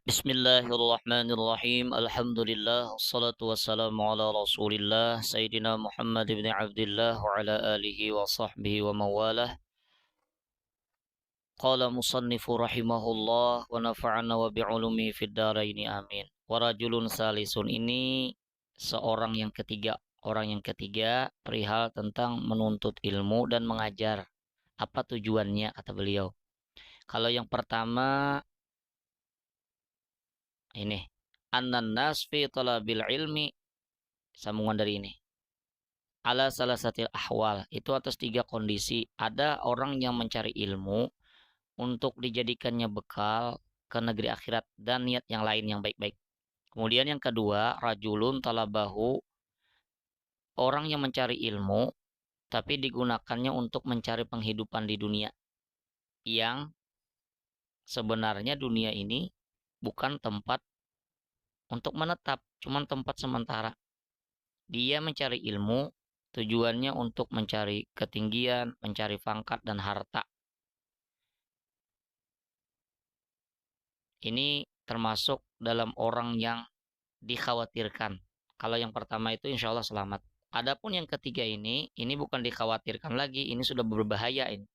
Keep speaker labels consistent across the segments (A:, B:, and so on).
A: Bismillahirrahmanirrahim. Alhamdulillah. Wassalatu wassalamu ala rasulillah. Sayyidina Muhammad ibn Abdullah wa ala alihi wa sahbihi wa mawalah. Qala musannifu rahimahullah wa nafa'ana wa bi'ulumi fid daraini amin. Wa rajulun salisun ini seorang yang ketiga. Orang yang ketiga perihal tentang menuntut ilmu dan mengajar. Apa tujuannya kata beliau? Kalau yang pertama ini annan nas fi talabil ilmi, sambungan dari ini, ala salah satu ahwal, itu atas tiga kondisi. Ada orang yang mencari ilmu untuk dijadikannya bekal ke negeri akhirat dan niat yang lain yang baik-baik. Kemudian yang kedua, rajulun talabahu, orang yang mencari ilmu tapi digunakannya untuk mencari penghidupan di dunia, yang sebenarnya dunia ini bukan tempat untuk menetap, cuman tempat sementara. Dia mencari ilmu tujuannya untuk mencari ketinggian, mencari pangkat dan harta. Ini termasuk dalam orang yang dikhawatirkan. Kalau yang pertama itu insya Allah selamat. Adapun yang ketiga ini bukan dikhawatirkan lagi, ini sudah berbahaya ini.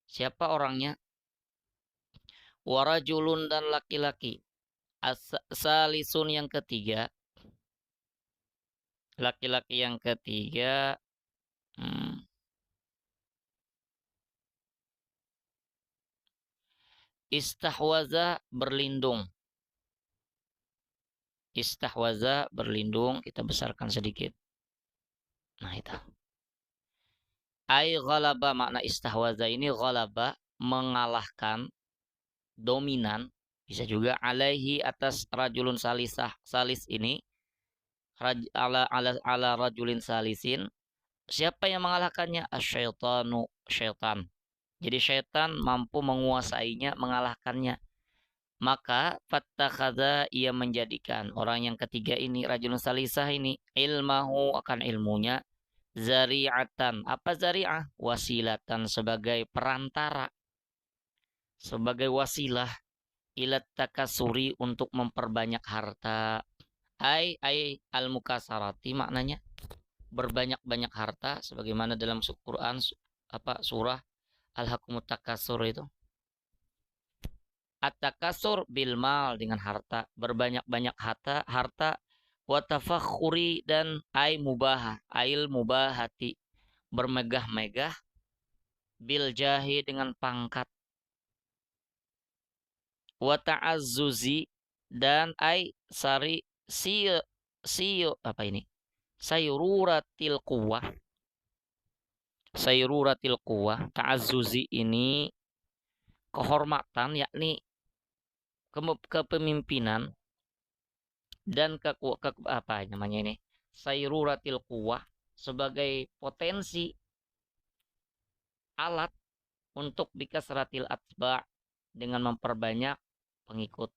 A: Siapa orangnya? Warajulun dan laki-laki. Salisun yang ketiga. Laki-laki yang ketiga. Istahwaza berlindung. Istahwaza berlindung, kita besarkan sedikit. Nah itu. Ai ghalaba, makna istahwaza ini ghalaba, mengalahkan, dominan. Bisa juga alaihi, atas rajulun salisah, salis ini. Ala rajulin salisin. Siapa yang mengalahkannya? Asyaitanu, syaitan. Jadi syaitan mampu menguasainya, mengalahkannya. Maka fattakhadha, ia menjadikan orang yang ketiga ini, rajulun salisah ini, ilmahu, akan ilmunya, zari'atan. Apa zari'ah? Wasilatan, sebagai perantara, sebagai wasilah, ilat takasuri, untuk memperbanyak harta. Ai al mukasarati, maknanya berbanyak-banyak harta, sebagaimana dalam Quran surah Al-Hakumut Takasur itu. At-takasur bil mal, dengan harta, berbanyak-banyak harta, wa tafakhuri, dan mubahah, ail mubahati, bermegah-megah, bil jahi, dengan pangkat, wa ta'azzuzi, dan sari siyo apa ini? Sayururatil quwwah. Sayururatil quwwah, ta'azzuzi ini kehormatan, yakni kepemimpinan, dan apa namanya ini? Sayururatil quwwah, sebagai potensi alat untuk bikasratil atba', dengan memperbanyak pengikut.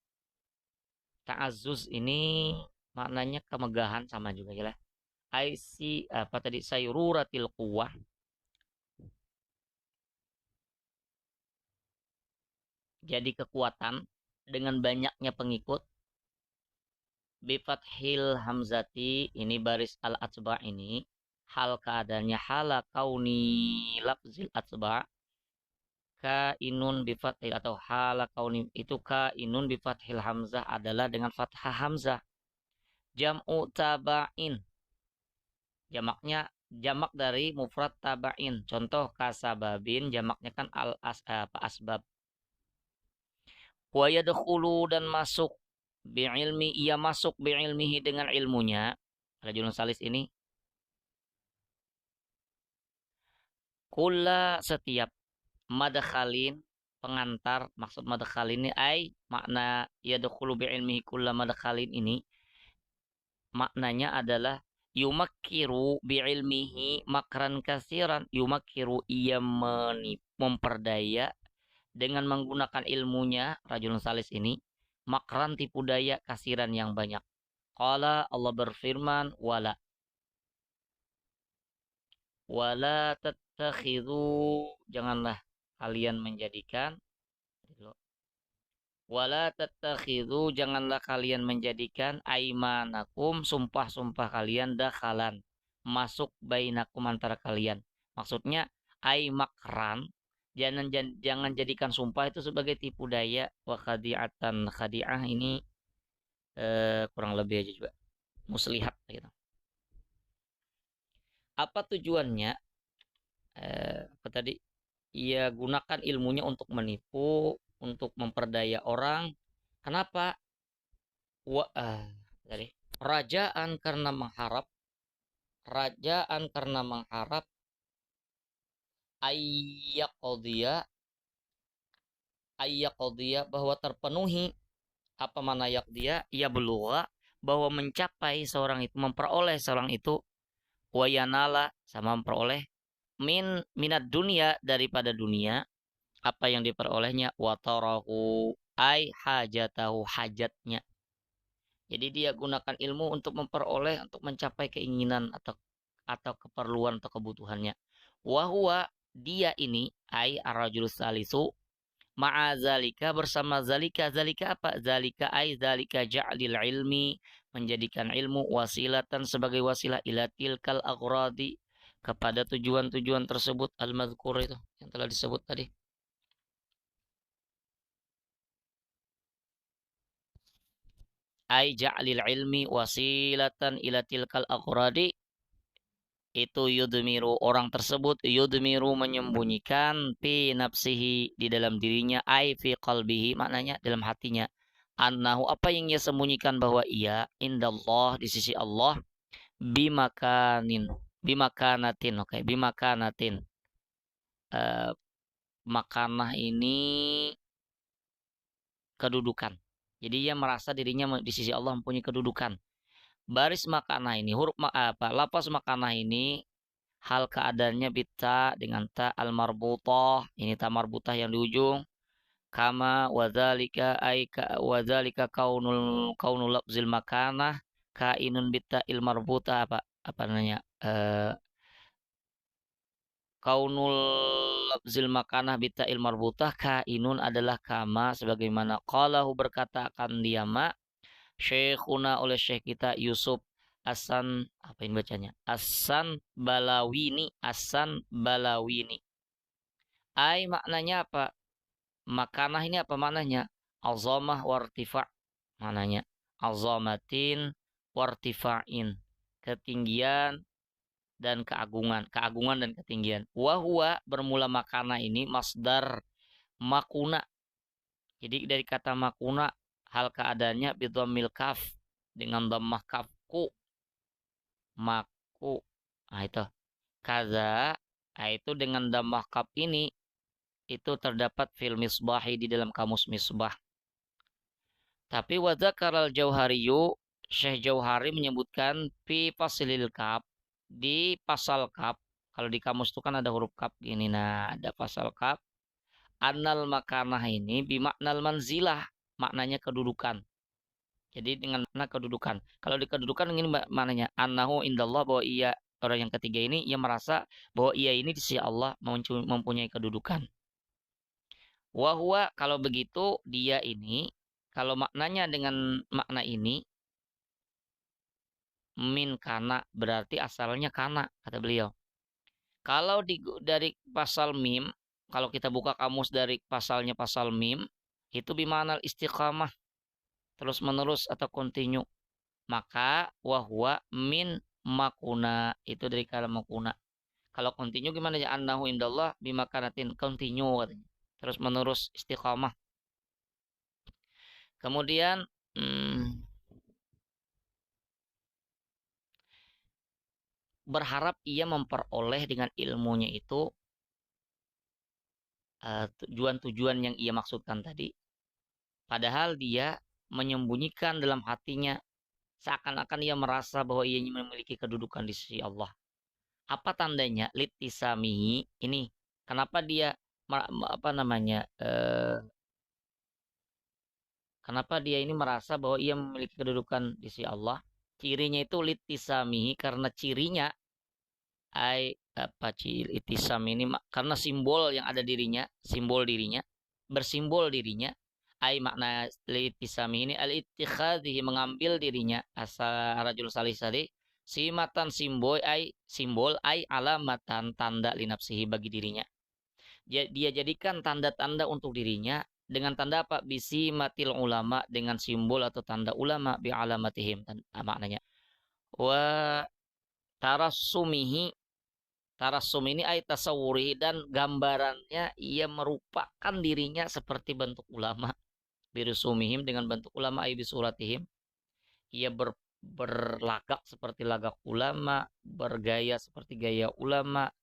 A: Ta'azzuz ini maknanya kemegahan, sama juga ya lah. Apa tadi? Sayururatil quwwah, jadi kekuatan dengan banyaknya pengikut. Bifathil hamzati, ini baris al atba, ini hal keadaannya, hala kauni lafzil atba, kainun bifathil, atau hala kauni itu kainun bifathil hamzah, adalah dengan fathah hamzah. Jam'u tabain, jamaknya, jamak dari mufrad tabain. Contoh kasababin, jamaknya kan asbab. Wa yadkhulu, dan masuk, bi'ilmi, ia masuk, bi'ilmihi, dengan ilmunya, rajulun salis ini, kula, setiap, madkhalin, pengantar. Maksud madkhalin ini makna yadkhulu bi'ilmihi kula madkhalin ini, maknanya adalah yumakkiru bi'ilmihi makran kasiran. Yumakkiru, ia memperdaya dengan menggunakan ilmunya, rajulun salis ini, makran, tipu daya, kasiran, yang banyak. Qala, Allah berfirman, wala tattakhidhu, janganlah kalian menjadikan, Wala tattakhidhu, janganlah kalian menjadikan aimanakum, sumpah-sumpah kalian, dakhalan, masuk bainakum, antara kalian. Maksudnya aimakran, jangan jadikan sumpah itu sebagai tipu daya. Wa khadi'atan, khadi'ah ini kurang lebih aja juga muslihat gitu. Apa tujuannya? Apa tadi? Ia gunakan ilmunya untuk menipu, untuk memperdaya orang. Kenapa? Wa tadi rajaan karena mengharap ayyaqdiya bahwa terpenuhi, apa mana yaqdiya, ia belua, bahwa mencapai seorang itu, memperoleh seorang itu, wayanala, sama memperoleh, minat dunia, daripada dunia, apa yang diperolehnya, watarahu ai hajatahu, hajatnya. Jadi dia gunakan ilmu untuk memperoleh, untuk mencapai keinginan atau keperluan atau kebutuhannya. Wahwa, dia ini, ai arrajul salisu, ma'azalika, bersama zalika. Zalika apa? Zalika ai zalika ja'lil ilmi, menjadikan ilmu wasilatan, sebagai wasilah, ila tilkal aghradi, kepada tujuan-tujuan tersebut, al-mazkur, itu yang telah disebut tadi. Ai ja'lil ilmi wasilatan ila tilkal aghradi, itu yudmiru, orang tersebut, yudmiru, menyembunyikan, fi nafsihi, di dalam dirinya, ai fi qalbihi, maknanya dalam hatinya, annahu, apa yang ia sembunyikan, bahwa ia indallah, di sisi Allah, bimakanin, bimakanatin, oke, bimakanatin, eh, makanah ini kedudukan. Jadi ia merasa dirinya di sisi Allah mempunyai kedudukan. Baris makanah ini, huruf apa, lafaz makanah ini, hal keadaannya bita, dengan ta al marbutah, ini ta marbutah yang di ujung, kama wadzalika aika wadzalika kaunul lafzil makanah kainun bita il marbutah, apa namanya, kaunul lafzil makanah bita il marbutah, kainun adalah kama, sebagaimana qalahu, berkata akan dia Syekhuna, oleh syekh kita Yusuf Hasan, apa ini bacanya, Hasan Balawini, Hasan Balawini. Ai, maknanya apa? Makanah ini apa maknanya? Azamah wartifa', maknanya azamatin wartifa'in, ketinggian dan keagungan, keagungan dan ketinggian. Wahwa, bermula makanah ini, masdar makuna. Jadi dari kata makuna, hal keadaannya bidhammil kaf, dengan dhammah kaf, ku, maku. Nah itu kaza, nah itu dengan dhammah kaf ini, itu terdapat fil misbahi, di dalam kamus misbah. Tapi wa dzakaral jauhariyu, Syekh Jauhari menyebutkan fi fasilil kaf, di pasal kaf. Kalau di kamus itu kan ada huruf kaf gini, nah ada pasal kaf, annal makanah ini bimaknal manzilah, maknanya kedudukan. Jadi dengan makna kedudukan. Kalau di kedudukan ini maknanya annahu indallah, bahwa ia, orang yang ketiga ini, ia merasa bahwa ia ini di sisi Allah mempunyai kedudukan. Wahwa, kalau begitu dia ini, kalau maknanya dengan makna ini, min kana, berarti asalnya kana, kata beliau. Kalau dari pasal mim, kalau kita buka kamus dari pasalnya, pasal mim, itu bimanal istiqamah, terus menerus atau continue. Maka wahwa min makuna, itu dari kata makuna. Kalau continue gimana ya? Annahu indallah bimakanatin, continue katanya, terus menerus, istiqamah. Kemudian berharap ia memperoleh dengan ilmunya itu tujuan-tujuan yang ia maksudkan tadi, padahal dia menyembunyikan dalam hatinya, seakan-akan ia merasa bahwa ia memiliki kedudukan di sisi Allah. Apa tandanya? Litisamihi, ini kenapa dia apa namanya, kenapa dia ini merasa bahwa ia memiliki kedudukan di sisi Allah? Cirinya itu litisamihi, karena cirinya, ai apa, itisam ini karena simbol yang ada dirinya, simbol dirinya, bersimbol dirinya, Ai makna litisami ini al-ittikhadhi mengambil dirinya asa rajul salih tadi simatan simbol ai alamatan tanda linapsihi bagi dirinya. Dia jadikan tanda-tanda untuk dirinya dengan tanda apa? Bisi matil ulama dengan simbol atau tanda ulama bi alamatihim maknanya. Wa tarassumihi tarassum ini ay tasawuri dan gambarannya ia merupakan dirinya seperti bentuk ulama birusumihim dengan bentuk ulama ay bisuratihim ia berlagak seperti lagak ulama bergaya seperti gaya ulama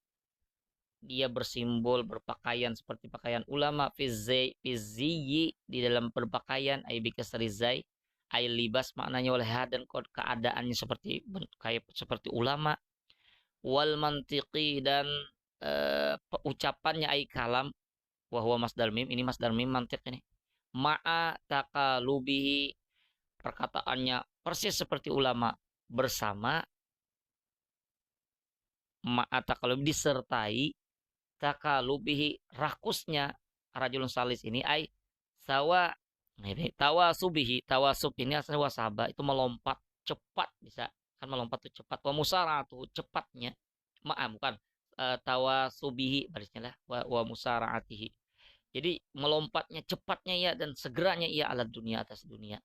A: dia bersimbol berpakaian seperti pakaian ulama fiziyi di dalam berpakaian ay bikasrizai ay libas maknanya oleh dan keadaannya seperti kayak seperti ulama wal mantiqi dan ucapannya ay kalam wahwa masdar mim ini masdar mim mantiq ini ma'a taqalubihi perkataannya persis seperti ulama bersama ma'a taqalub disertai taqalubihi rakusnya rajulun salis ini ay sawa ini tawasub ini asal wasaba itu melompat cepat bisa kan melompat itu cepat wa musaratu cepatnya bukan tawasubihi barisnya lah wa musaraatihi jadi melompatnya cepatnya ya dan segeranya ia ala dunia atas dunia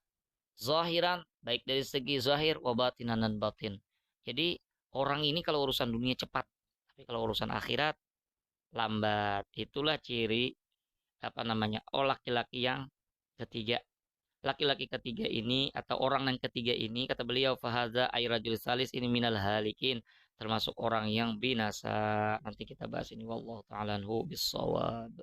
A: zahiran baik dari segi zahir wa batinan dan batin jadi orang ini kalau urusan dunia cepat tapi kalau urusan akhirat lambat itulah ciri apa namanya laki-laki yang ketiga laki-laki ketiga ini atau orang yang ketiga ini kata beliau fahaza ayrajul salis ini minal halikin termasuk orang yang binasa nanti kita bahas ini wallahu ta'ala anhu bissawab